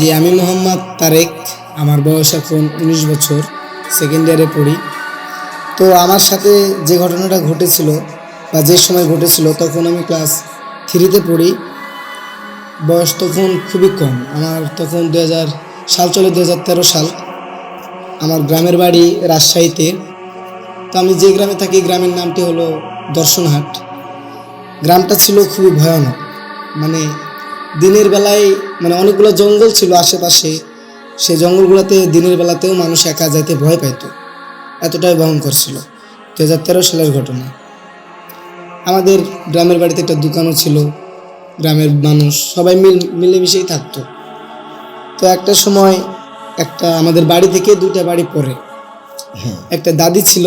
জি, আমি মোহাম্মদ তারেক। আমার বয়স এখন 19 বছর, সেকেন্ড ইয়ারে পড়ি। তো আমার সাথে যে ঘটনাটা ঘটেছিল বা যে সময় ঘটেছিল, তখন আমি ক্লাস 3-তে পড়ি। বয়স তখন খুবই কম, আমার তখন 2000 সাল চলে, 2013 সাল। আমার গ্রামের বাড়ি রাজশাহীতে। তো আমি যে গ্রামে থাকি, গ্রামের নামটি হলো দর্শনহাট। গ্রামটা ছিল খুবই ভয়ানক, মানে দিনের বেলায় অনেকগুলো জঙ্গল ছিল আশেপাশে। সেই জঙ্গলগুলোতে দিনের বেলাতেও মানুষ একা যাইতে ভয় পাইতো, এতটাই ভয়ঙ্কর ছিল। 2013 সালের ঘটনা। আমাদের গ্রামের বাড়িতে একটা দোকানও ছিল, গ্রামের মানুষ সবাই মিলেমিশেই থাকতো। তো একটা সময় আমাদের বাড়ি থেকে 2টা বাড়ি পরে একটা দাদি ছিল,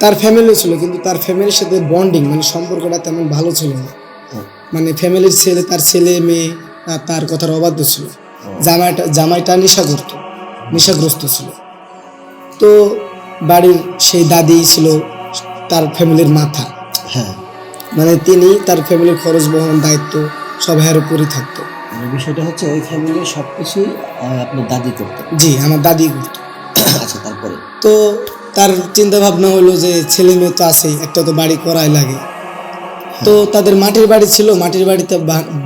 তার ফ্যামিলিও ছিল, কিন্তু তার ফ্যামিলির সাথে বন্ডিং সম্পর্কটা তেমন ভালো ছিল না। ফ্যামিলির ছেলে, তার ছেলে মেয়ে তার কথার অবাধ্য ছিল। জামাইটা নেশাগ্রস্ত ছিল। তো বাড়ির সেই দাদি ছিল তার ফ্যামিলির মাথা। তিনি তার ফ্যামিলির খরচ বহন দায়িত্ব সব এর উপরই থাকতো। বিষয়টা হচ্ছে ওই ফ্যামিলির সবকিছুই আপনার দাদি করতো? জি, আমার দাদি করতো। আচ্ছা, তারপরে তো তার চিন্তা ভাবনা হলো যে ছেলে মেয়ে তো আছেই, একটা তো বাড়ি করাই লাগে। তো তাদের মাটির বাড়ি ছিল, মাটির বাড়িতে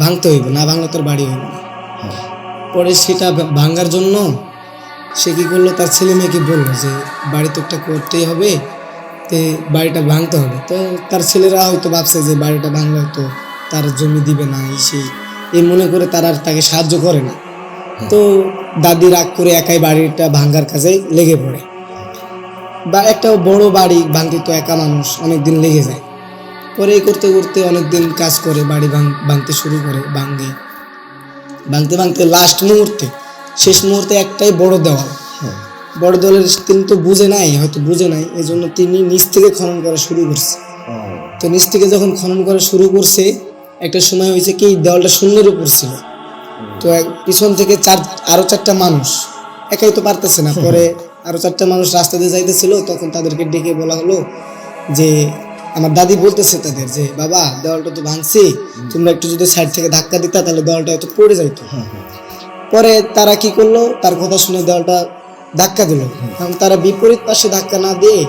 ভাঙতে হইব, না ভাঙলে তোর বাড়ি হইব না। পরে সেটা ভাঙার জন্য সে কি করলো, তার ছেলে মেয়েকে বললো যে বাড়ি তো একটা করতেই হবে, তে বাড়িটা ভাঙতে হবে। তো তার ছেলেরা হয়তো ভাবছে যে বাড়িটা ভাঙলে হয়তো তার জমি দিবে না, এই মনে করে তারা তাকে সাহায্য করে না। তো দাদি রাগ করে একাই বাড়িটা ভাঙার কাজে লেগে পড়ে। বা একটা বড় বাড়ি ভাঙতে তো একা মানুষ অনেকদিন লেগে যায়। পরে এই করতে করতে অনেকদিন কাজ করে বাড়ি ভাঙতে শুরু করে। ভাঙতে ভাঙতে লাস্ট মুহূর্তে, শেষ মুহূর্তে একটাই বড় দেওয়াল। বড় দেওয়ালের তিনি তো বুঝে নাই, এই জন্য তিনি নিচ থেকে খনন করা শুরু করছে। তো নিচ থেকে যখন খনন করা শুরু করছে, একটা সময় হয়েছে কি দেওয়ালটা শূন্যের উপর ছিল। তো পিছন থেকে আরো 4টা মানুষ, একাই তো পারতেছে না। পরে আরো 4টা মানুষ রাস্তা দিয়ে যাইতেছিল, তখন তাদেরকে ডেকে বলা হলো যে, আমার দাদি বলতেছে তাদের যে, বাবা দেওয়ালটা তো ভাঙছি, তোমরা একটু যদি সাইড থেকে ধাক্কা দিতা তাহলে দেওয়ালটা হয়তো পড়ে যাইতো। পরে তারা কি করলো, তার কথা শুনে দেওয়ালটা ধাক্কা দিল। কারণ তারা বিপরীত পাশে ধাক্কা না দিয়ে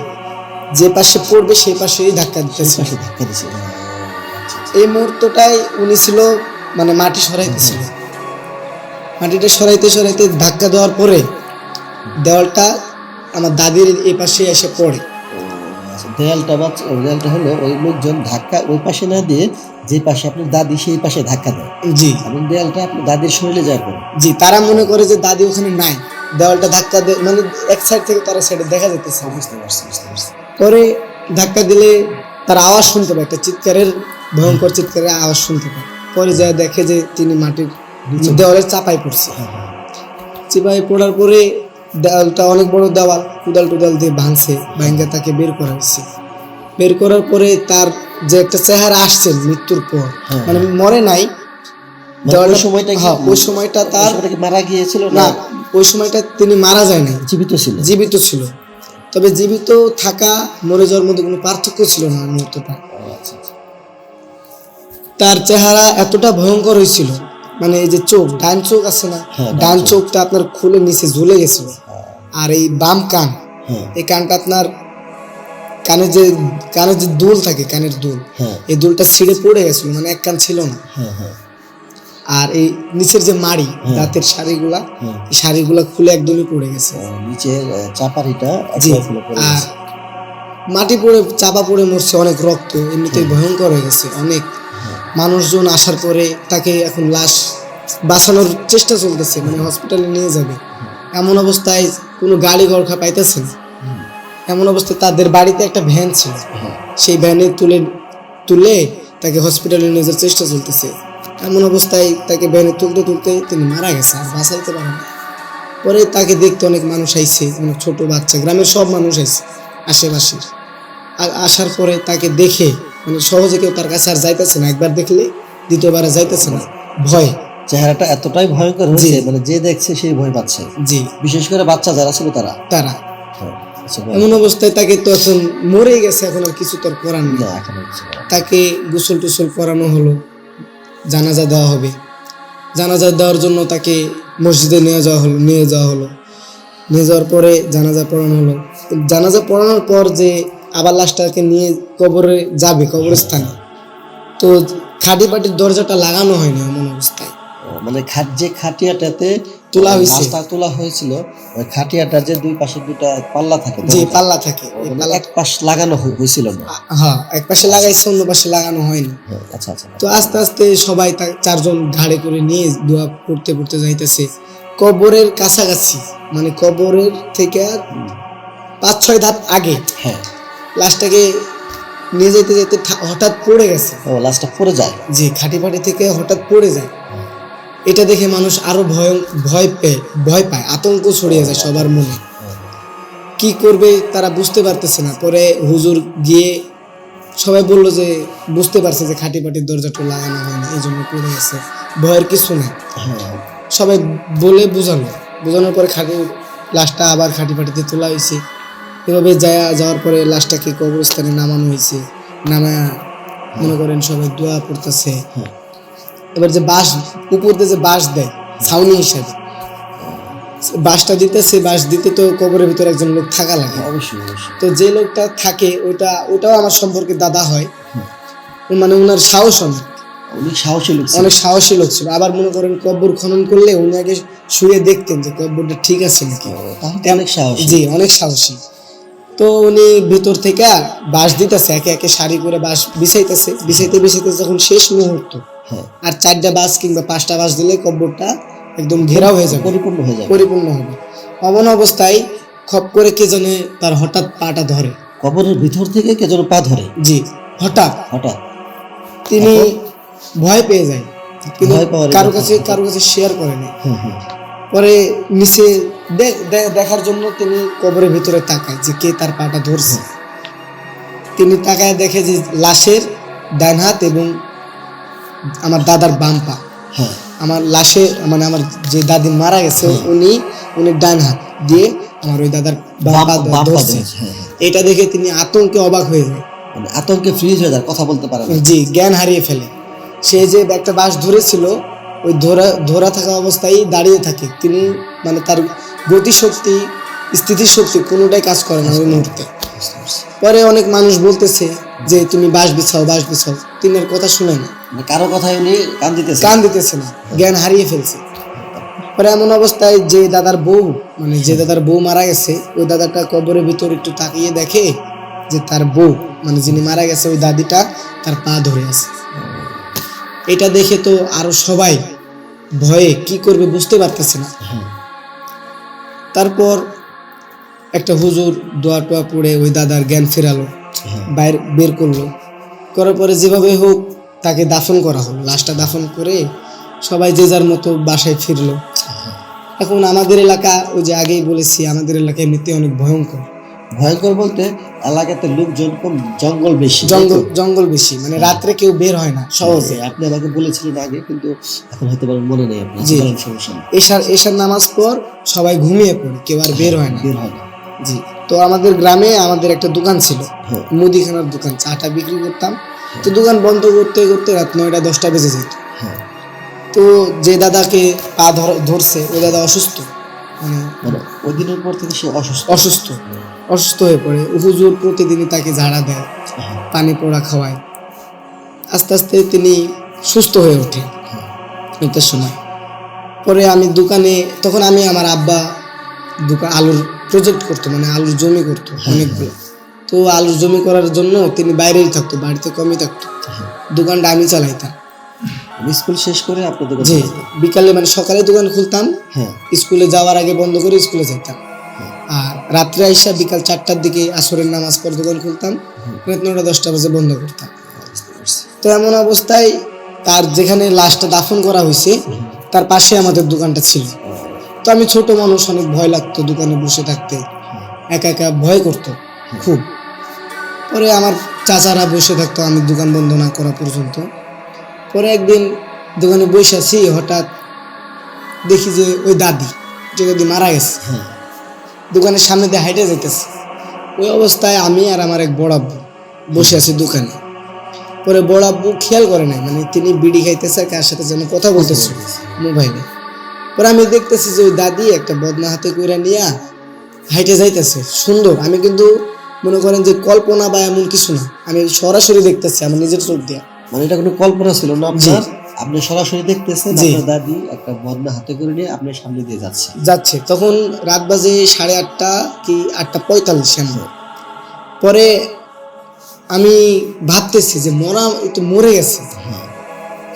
যে পাশে পড়বে সেই পাশেই ধাক্কা দিতেছে। এই মুহূর্তটাই উনি ছিল মাটি সরাইতেছিল। মাটিটা সরাইতে সরাইতে ধাক্কা দেওয়ার পরে দেওয়ালটা আমার দাদির এই পাশে এসে পড়ে। দেয়ালটা হলো ওই লোকজন ধাক্কা ওই পাশে না দিয়ে যে পাশে আপনার দাদি সেই পাশে ধাক্কা দেয়। জি, এবং দেয়ালটা আপনার দাদির শরীরে যায় পড়ে। জি, তারা মনে করে যে দাদি ওখানে নাই, দেওয়ালটা ধাক্কা দিয়ে এক সাইড থেকে তারা সাইডে দেখা যেতেছে। বুঝতে পারছি। পরে ধাক্কা দিলে তার আওয়াজ শুনতে পায়, একটা চিৎকারের, ভয়ঙ্কর চিৎকারের আওয়াজ শুনতে পায়। পরে যা দেখে যে তিনি মাটির দেওয়ালের চাপায় পড়ছে। চিপায় পড়ার পরে দেওয়ালটা অনেক বড় দেওয়াল, কোদাল দিয়ে ভাঙছে, ভাঙ্গা তাকে বের করা হয়েছে। বের করার পরে তার যে একটা চেহারা আসছে মৃত্যুর পর, মরে নাই। ওই সময়টা তার মারা গিয়েছিল না, ওই সময়টা তিনি মারা যায় না, জীবিত ছিল। তবে জীবিত থাকা মরে যাওয়ার মধ্যে কোনো পার্থক্য ছিল না মুহূর্তটা। তার চেহারা এতটা ভয়ঙ্কর হয়েছিল, এই যে চোখ, ডান চোখ আছে না, ডান চোখটা আপনার খুলে নিচে ঝুলে গেছিল। আর এই বাম কান, এই কানটা আপনার কানের যে দুল থাকে, কানের দুল, এই দুলটা ছিঁড়ে পড়ে গেছিল, এক কান ছিল না। আর এই নিচের যে মাড়ি, দাঁতের শাড়িগুলা খুলে একদমই পড়ে গেছে নিচের চাপারিটা। আর মাটি পড়ে চাপা পড়ে মরছে, অনেক রক্ত, এমনিতেই ভয়ঙ্কর হয়ে গেছে। অনেক মানুষজন আসার পরে তাকে এখন লাশ বাঁচানোর চেষ্টা চলতেছে, হসপিটালে নিয়ে যাবে। এমন অবস্থায় কোনো গাড়ি গড়খা পাইতেছে না। এমন অবস্থায় তাদের বাড়িতে একটা ভ্যান ছিল, সেই ভ্যানে তুলে তাকে হসপিটালে নিয়ে যাওয়ার চেষ্টা চলতেছে। এমন অবস্থায় তাকে ভ্যানে তুলতে তিনি মারা গেছে, আর বাঁচাইতে পারে না। পরে তাকে দেখতে অনেক মানুষ আইছে, ছোট বাচ্চা, গ্রামের সব মানুষ আইছে আশেপাশের। আর আসার পরে তাকে দেখে সহজে কেউ তার কাছে আর যাইতেছে না, একবার দেখলে দ্বিতীয়বার যাইতেছে না, ভয়। চেহারাটা এতটাই ভয়ঙ্কর হয়েছে, যে দেখছে সেই ভয় পাচ্ছে। জি, বিশেষ করে বাচ্চা যারা ছিল তারা এমন অবস্থায় তাকে তো এখন মরে গেছে, এখন আর কিছু তোর করার নেই। তাকে গোসল টোসল করানো হলো, জানাজা দেওয়া হবে। জানাজা দেওয়ার জন্য তাকে মসজিদে নিয়ে যাওয়া হলো। নিয়ে যাওয়ার পরে জানাজা পড়ানো হলো। জানাজা পড়ানোর পর যে আবার লাশটাকে নিয়ে কবরে যাবে, কবরস্থানে, তো খাটি পাটির দরজাটা লাগানো হয়নি এমন অবস্থায়। মানে যে খাটিয়াটাতে তোলা হয়েছে, লাশটা তোলা হয়েছিল, ওই খাটিয়াটার যে দুই পাশে দুটা পাল্লা থাকে, যে পাল্লা থাকে, ওই মানে পাল্লা, এক পাশ লাগানো হয়েছিল না। হ্যাঁ, এক পাশে লাগাইছে, অন্য পাশে লাগানো হয়নি। আচ্ছা আচ্ছা। তো আস্তে আস্তে সবাই চারজন ঘাড়ে করে নিয়ে দোয়া পড়তে পড়তে যাইতেছে কবরের কাছাকাছি, মানে কবরের থেকে 5-6 ধাপ আগে হ্যাঁ, লাশটাকে নিয়ে যেতে যেতে হঠাৎ পড়ে গেছে। ও লাশটা পড়ে যায়। জি, খাটি পাটি থেকে হঠাৎ পড়ে যায়। এটা দেখে মানুষ আরো ভয় পায়, আতঙ্ক ছড়িয়ে যায় সবার মনে। কি করবে তারা বুঝতে পারতেছে না। পরে হুজুর গিয়ে সবাই বললো যে বুঝতে পারছে যে খাটি পাটির দরজাটা লাগানো হয়নি, এই জন্য পড়ে গেছে, ভয়ের কিছু নেই। সবাই বলে বোঝানোর পরে লাশটা আবার খাটি পাটিতে তোলা হয়েছে। এভাবে যাওয়ার পরে লাশটাকে কবরস্থানে নামানো হয়েছে। মনে করেন সবাই দোয়া পড়তেছে। এবার যে বাঁশ উপর দিয়ে যে বাঁশ দেয় ছাউনি হিসাবে, বাঁশটা দিতেছে, বাঁশ দিতে তো কবরের ভিতরে একজন লোক থাকা লাগে। অবশ্যই। তো যে লোকটা থাকে ওটাও আমার সম্পর্কে দাদা হয়। মানে ওনার সাহস অনেক সাহসী লোক ছিল। আবার মনে করেন কবর খনন করলে উনি আগে শুয়ে দেখতেন যে কবরটা ঠিক আছে নাকি। জি, অনেক সাহসী। তো উনি ভিতর থেকে বাঁশ দিতেছে, একে একে সারি করে বাঁশ বিছাইতে যখন শেষ মুহূর্ত, আর 4টা বাঁশ কিংবা 5টা বাঁশ দিলে কবরটা একদম ঘেরাও হয়ে যাবে, পরিপূর্ণ হবে। এমন অবস্থায় খপ করে কে জানে তার হঠাৎ পাটা ধরে, কবরের ভিতর থেকে কে যেন পা ধরে। জি, হঠাৎ তিনি ভয় পেয়ে যায়, কিন্তু কারো কাছে শেয়ার করেনি। পরে নিচে দেখার জন্য তিনি কবরের ভিতরে তাকায় যে কে তার পাটা ধরছে। তিনি তাকায় দেখে যে লাশের ডান হাত এবং আমার দাদার বাম পা। আমার লাশে মানে আমার যে দাদি মারা গেছে উনি ডান হাত দিয়ে আমার ওই দাদার বাম পা ধরছে। এটা দেখে তিনি আতঙ্কে অবাক হয়ে যায়, মানে আতঙ্কে ফ্রিজ হয়ে যায়, কথা বলতে পারে না। জি, জ্ঞান হারিয়ে ফেলে। সে যে একটা বাঁশ ধরেছিল ওই ধরা থাকা অবস্থায় দাঁড়িয়ে থাকে। তিনি মানে তার গতিশক্তি, স্থিতিশক্তি কোনোটাই কাজ করে না ওই মুহূর্তে। পরে অনেক মানুষ বলতেছে যে তুমি বাঁশ বিছাও। তিনি আর কথা শুনে না, কারো কথাই উনি কান দিতেছে না, জ্ঞান হারিয়ে ফেলছে। পরে এমন অবস্থায় যে দাদার বউ মারা গেছে, ওই দাদাটা কবরের ভিতর একটু তাকিয়ে দেখে যে তার বউ মানে যিনি মারা গেছে ওই দাদিটা তার পা ধরে আছে। এটা দেখে তো আরো সবাই ভয়ে কি করবে বুঝতে পারতেছে না। তারপর একটা হুজুর দোয়া টোয়া পড়ে ওই দাদার জ্ঞান ফেরালো, বের করার পরে যেভাবে হোক তাকে দাফন করা হলো। লাশটা দাফন করে সবাই যে যার মতো বাসায় ফিরলো। এখন আমাদের এলাকা, ওই যে আগেই বলেছি, আমাদের এলাকা এমনিতে অনেক ভয়ঙ্কর বলতে এলাকাতে লোকজন কম, জঙ্গল বেশি, মানে রাত্রে কেউ বের হয় না সহজে। আপনি আমাকে বলেছিলেন আগে, কিন্তু এখন হয়তো মনে নেই আপনার। এশার নামাজ পর সবাই ঘুমিয়ে পড়ে, কেউ আর বের হয় না। জি, তো আমাদের গ্রামে আমাদের একটা দোকান ছিল, মুদিখানার দোকান, চাটা বিক্রি করতাম। তো দোকান বন্ধ করতে করতে রাত 9টা-10টা বেজে যেত। তো যে দাদাকে পা ধরছে ওই দাদা অসুস্থ, মানে ওই দিনের পর থেকে সে অসুস্থ হয়ে পড়ে। হুজুর প্রতিদিনই তাকে ঝাড়া দেয়, পানি পোড়া খাওয়ায়। আস্তে আস্তে তিনি সুস্থ হয়ে ওঠে একটা সময়। পরে আমি দোকানে, তখন আমার আব্বা আলুর প্রজেক্ট করতো, মানে আলুর জমি করতো অনেকগুলো। তো আলুর জমি করার জন্য তিনি বাইরেই থাকতো, বাড়িতে কমই থাকতো। দোকানটা আমি চালাইতাম। স্কুল শেষ করে আপনার দোকান? জি, বিকালে মানে সকালে দোকান খুলতাম, স্কুলে যাওয়ার আগে বন্ধ করে স্কুলে যেতাম। আর রাত্রে আইসা বিকাল 4টার দিকে আসরের নামাজ পর দোকান খুলতাম, রাত 9টা-10টা বাজে বন্ধ করতাম। তো এমন অবস্থায় তার যেখানে লাশটা দাফন করা হয়েছে তার পাশে আমাদের দোকানটা ছিল। তো আমি ছোট মানুষ, অনেক ভয় লাগতো দোকানে বসে থাকতে, একা একা ভয় করতো খুব। পরে আমার চাচারা বসে থাকতো আমি দোকান বন্ধ না করা পর্যন্ত। পরে একদিন দোকানে বসে আছি, হঠাৎ দেখি যে ওই দাদি মারা গেছে, দোকানের সামনে দিয়ে হাইটে যাইতেছে। ওই অবস্থায় আমি আর আমার এক বড় আব্বু বসে আছি দোকানে। পরে বড় আব্বু খেয়াল করে নাই, মানে তিনি বিড়ি খাইতেছে কার সাথে যেন কথা বলতেছে মোবাইলে। পরে আমি দেখতেছি যে ওই দাদি একটা বদনা হাতে কইরা নিয়া হাইটে যাইতেছে সুন্দর। আমি কিন্তু মনে করেন যে কল্পনা বা এমন কিছু না, আমি সরাসরি দেখতেছি আমার নিজের চোখ দিয়ে। মানে এটা কোনো কল্পনা ছিল না আপনার, আপনি সরাসরি দেখতেছেন আপনার দাদি একটা বদনা হাতে করে নিয়ে আপনার সামনে দিয়ে যাচ্ছে। তখন রাত বাজে 8:30 কি 8:45 এমন। পরে আমি ভাবতেছি যে একটু মরে গেছে,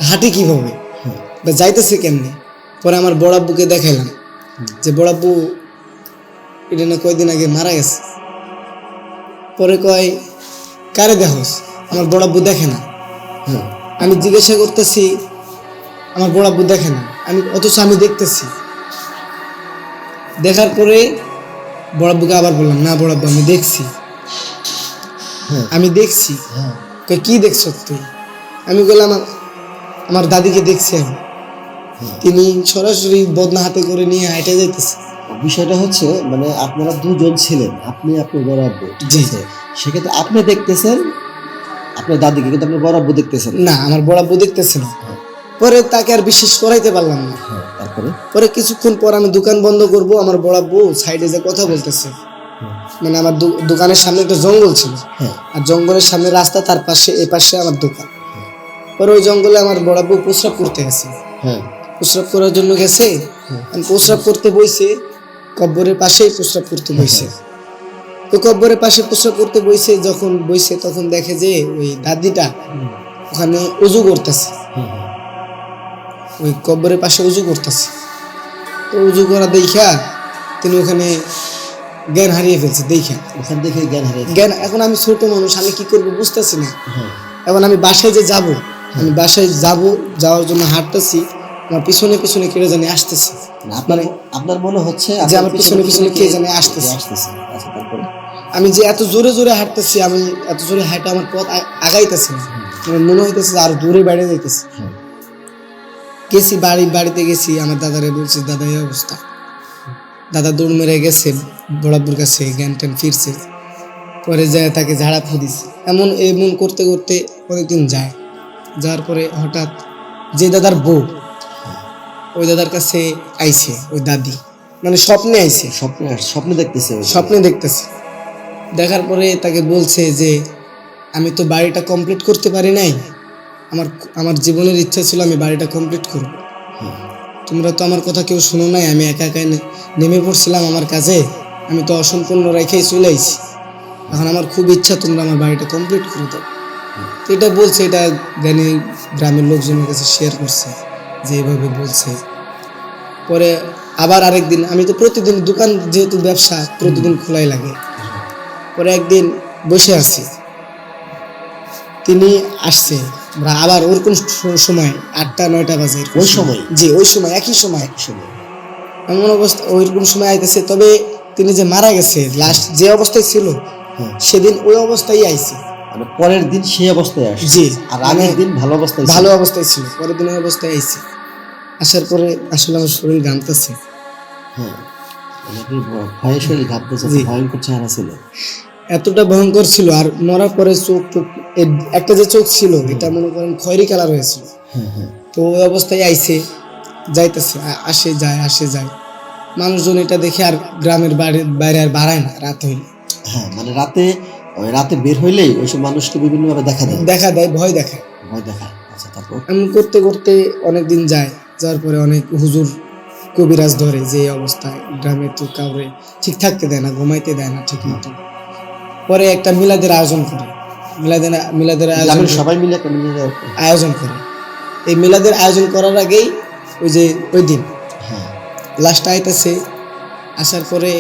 হাঁটি কিভাবে বা যাইতেছে কেমনে। পরে আমার বড় আব্বুকে দেখাইলাম যে বড় আব্বু এটা না কয়দিন আগে মারা গেছে। পরে কয় কারে দেখোস? আমার বড় আব্বু দেখে না। আমি জিজ্ঞাসা করতেছি, আমার বড় আব্বু দেখে না, অথচ আমি দেখতেছি। দেখার পরে বড় আব্বুকে আবার বললাম, না বড় আব্বু আমি দেখছি। কয় কি দেখছ তুই? আমি বললাম আমার দাদিকে দেখছি আমি। তিনি সরাসরি বদনা হাতে করে নিয়ে হাইটে যাইতেছে। বিষয়টা হচ্ছে মানে আপনারা দুজন ছিলেন, আপনি আপনার বড় আব্বু, জি। সেক্ষেত্রে আপনি দেখতেছেন আপনার দাদিকে, কিন্তু আপনার বড় আব্বু দেখতেছেন না, আমার বড় আব্বু দেখতেছে না। পরে তাকে আর বিশ্বাস করাইতে পারলাম না। পরে কিছুক্ষণ পর আমি দোকান বন্ধ করব, আমার বড় আব্বু সাইডে যে কথা বলতেছে, মানে আমার দোকানের সামনে একটা জঙ্গল ছিল, আর জঙ্গলের সামনে রাস্তা, তার পাশে এই পাশে আমার দোকান। পরে ওই জঙ্গলে আমার বড় আব্বু প্রস্রাব করতে গেছে। প্রস্রাব করার জন্য গেছে, প্রস্রাব করতে বইছে, কব্বরের পাশেই প্রস্রাব করতে বইছে। তো কব্বরের পাশে প্রস্রাব করতে বইছে, যখন বইছে তখন দেখে যে ওই দাদিটা ওখানে উজু করতেছে, ওই কব্বরের পাশে উজু করতেছে। তো উজু করা দেখা তিনি ওখানে জ্ঞান হারিয়ে ফেলছে। ওখানে দেখে জ্ঞান, এখন আমি ছোট মানুষ, আমি কি করবো বুঝতেছি না। এখন আমি বাসায় যে যাব, আমি বাসায় যাওয়ার জন্য হাঁটতেছি, আমার পিছনে পিছনে কে জানি আসতেছে। মানে আপনার মনে হচ্ছে যে আমার পিছনে পিছনে কে জানি আসতেছে। আমি যে এত জোরে জোরে হাঁটতেছি, আমি এত জোরে হাঁটা আমার পথ আগাইতেছে না, আমার মনে হইতেছে আরো দূরে বাইরে যাইতেছে। গেছি বাড়িতে গেছি, আমার দাদারে বলছি, দাদা এই অবস্থা। দাদা দৌড় মেরে গেছে বড় আব্বুর কাছে, জ্ঞান ট্যান ফিরছে। পরে যায় তাকে ঝাড়া ফুদিছে। এমন করতে করতে অনেকদিন যায়। যাওয়ার পরে হঠাৎ যে দাদার বউ, ওই দাদার কাছে আইছে ওই দাদি, মানে স্বপ্নে আইছে, স্বপ্নে দেখতেছে। দেখার পরে তাকে বলছে যে আমি তো বাড়িটা কমপ্লিট করতে পারি নাই, আমার জীবনের ইচ্ছা ছিল আমি বাড়িটা কমপ্লিট করব। তোমরা তো আমার কথা কেউ শুনো নাই, আমি একা একাই নেমে পড়ছিলাম আমার কাজে, আমি তো অসম্পূর্ণ রেখেই চলে আইছি। এখন আমার খুব ইচ্ছা তোমরা আমার বাড়িটা কমপ্লিট করে দাও। তো এটা বলছে, এটা জ্ঞানী গ্রামের লোকজনের কাছে শেয়ার করছে যে এইভাবে বলছে। পরে আবার আরেকদিন, আমি তো প্রতিদিন দোকান, যেহেতু ব্যবসা প্রতিদিন খোলাই লাগে। পরে একদিন বসে আছি, তিনি আসছে, আমরা আবার ওরকম সময় 8টা-9টা বাজে, ওই সময়, জি ওই সময়, একই সময় এমন অবস্থা, ওইরকম সময় আইতেছে। তবে তিনি যে মারা গেছে লাস্ট যে অবস্থায় ছিল, সেদিন ওই অবস্থায় আইছে, মানে পরের দিন সেই অবস্থায় আসে। জি, আর আগের দিন ভালো অবস্থায় ছিল, পরের দিন ওই অবস্থায় আইছে। আসার পরে আসলে আমার শরীর ঘামতেছে। ভয়ঙ্কর চেহারা ছিল, এতটা ভয়ঙ্কর ছিল। আর মরার পরে চোখ একটা যে চোখ ছিল, এটা মনে করেন খয়েরি কালার হয়েছিল। তো ওই অবস্থায় আইছে, যাইতেছে, আসে যায়। মানুষজন এটা দেখে আর গ্রামের বাইরে আর বাড়ায় না রাত হইলে। মানে রাতে বের হইলেই ওইসব মানুষকে বিভিন্ন ভাবে দেখা দেয়, ভয় দেখায়। আচ্ছা, তারপর এমন করতে করতে অনেকদিন যায়। যাওয়ার পরে অনেক হুজুর কবিরাজ ধরে, যে অবস্থায় গ্রামে তো কাউরে ঠিক থাকতে দেয় না, ঘুমাইতে দেয় না ঠিক মতো। পরে একটা মিলাদের আয়োজন করে, সবাই মিলে আয়োজন করে। এই মিলাদের আয়োজন করার আগেই ওই দিন লাস্ট আইতেছে। আসার পরে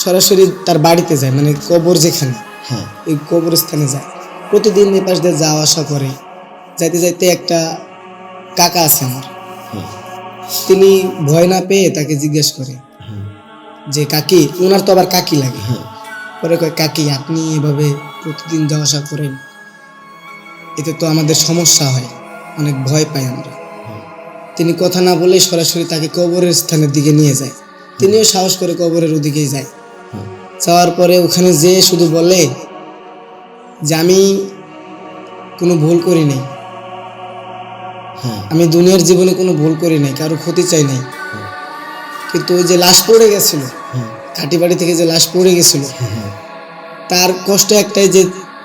সরাসরি তার বাড়িতে যায়, মানে কবর যেখানে, এই কবরস্থানে যায়। প্রতিদিন এই পাশ দিয়ে যাওয়া আসা করে। যাইতে যাইতে একটা কাকা আছে আমার, তিনি ভয় না পেয়ে তাকে জিজ্ঞেস করে যে কাকি, ওনার তো আবার কাকি লাগে। পরে কয়, কাকি আপনি এভাবে প্রতিদিন যাওয়া আসা করেন, এতে তো আমাদের সমস্যা হয়, অনেক ভয় পাই আমরা। তিনি কথা না বলে সরাসরি তাকে কবরের স্থানের দিকে নিয়ে যায়। তিনিও সাহস করে কবরের ওদিকেই যায়। যাওয়ার পরে ওখানে যে শুধু বলে যে আমি কোনো ভুল করি নাই। হ্যাঁ আমি দুনিয়ার জীবনে কোনো ভুল করি নাই, কারো ক্ষতি চাই নাই। কিন্তু ওই যে লাশ পড়ে গেছিল, হ্যাঁ কাঠি বাড়ি থেকে যে লাশ পড়ে গেছিল, হ্যাঁ তার কষ্ট একটাই যে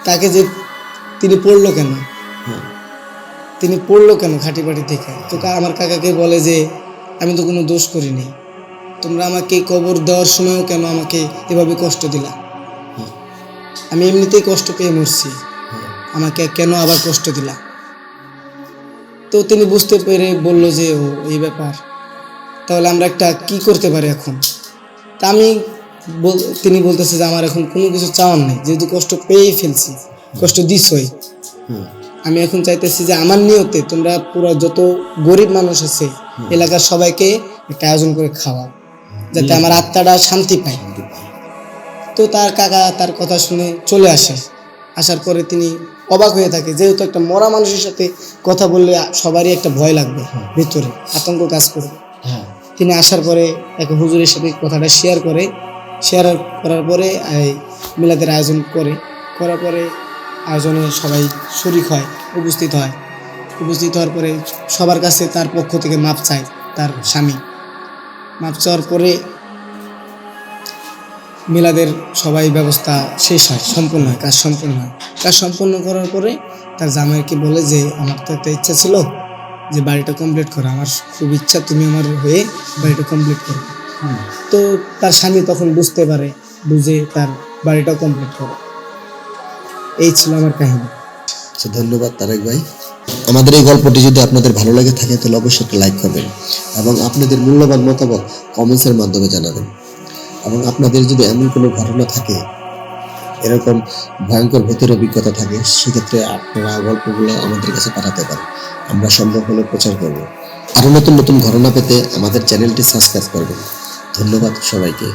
তাকে যে তিনি পড়লো কেন, হ্যাঁ তিনি পড়লো কেন খাটি বাড়ি থেকে। তো আমার কাকাকে বলে যে আমি তো কোনো দোষ করিনি, তোমরা আমাকে কবর দেওয়ার সময়ও কেন আমাকে এভাবে কষ্ট দিলা, আমি এমনিতেই কষ্ট পেয়ে মরছি, আমাকে কেন আবার কষ্ট দিলা। তো তিনি বুঝতে পেরে বলল যে ও এই ব্যাপার, তাহলে আমরা একটা কি করতে পারি এখন। তা আমি তিনি বলতেছে যে আমার এখন কোনো কিছু চাওয়ার নেই, যেহেতু কষ্ট পেয়েই ফেলছি, কষ্ট দিছই, হ্যাঁ আমি এখন চাইতেছি যে আমার নিয়তে তোমরা পুরো যত গরিব মানুষ আছে এলাকার সবাইকে একটা আয়োজন করে খাওয়া, যাতে আমার আত্মাটা শান্তি পায়। তো তার কাকা তার কথা শুনে চলে আসে। আসার পরে তিনি অবাক হয়ে থাকে, যেহেতু একটা মরা মানুষের সাথে কথা বললে সবারই একটা ভয় লাগবে, ভিতরে আতঙ্ক কাজ করবে। হ্যাঁ তিনি আসার পরে এক হুজুরের সাথে কথাটা শেয়ার করার পরে এই মিলাদের আয়োজন করার পরে আয়োজনে সবাই শরিক হয়, উপস্থিত হওয়ার পরে সবার কাছে তার পক্ষ থেকে মাপ চায়। তার স্বামী মাপ চাওয়ার পরে মিলাদের সবাই ব্যবস্থা শেষ হয়, সম্পূর্ণ হয়, কাজ সম্পূর্ণ করার পরে তার জামাইকে বলে যে আমার তো একটা ইচ্ছা ছিল যে বাড়িটা কমপ্লিট করা, আমার খুব ইচ্ছা তুমি আমার হয়ে বাড়িটা কমপ্লিট করো। তো তার স্বামী তখন বুঝে তার বাড়িটা কমপ্লিট করে। এই ছিল আমার কাহিনী। আচ্ছা, ধন্যবাদ তারেক ভাই। আমাদের এই গল্পটি যদি আপনাদের ভালো লাগে থাকে তাহলে অবশ্যই একটা লাইক করবেন এবং আপনাদের মূল্যবান মতামত কমেন্টসের মাধ্যমে জানাবেন। এবং আপনাদের যদি এমন কোনো ঘটনা থাকে, এরকম ভয়ঙ্কর ভূতের অভিজ্ঞতা থাকে, সেক্ষেত্রে আপনারা গল্পগুলো আমাদের কাছে পাঠাতে পারেন, আমরা সম্ভব হলে প্রচার করব। আরও নতুন নতুন ঘটনা পেতে আমাদের চ্যানেলটি সাবস্ক্রাইব করবেন। ধন্যবাদ সবাইকে।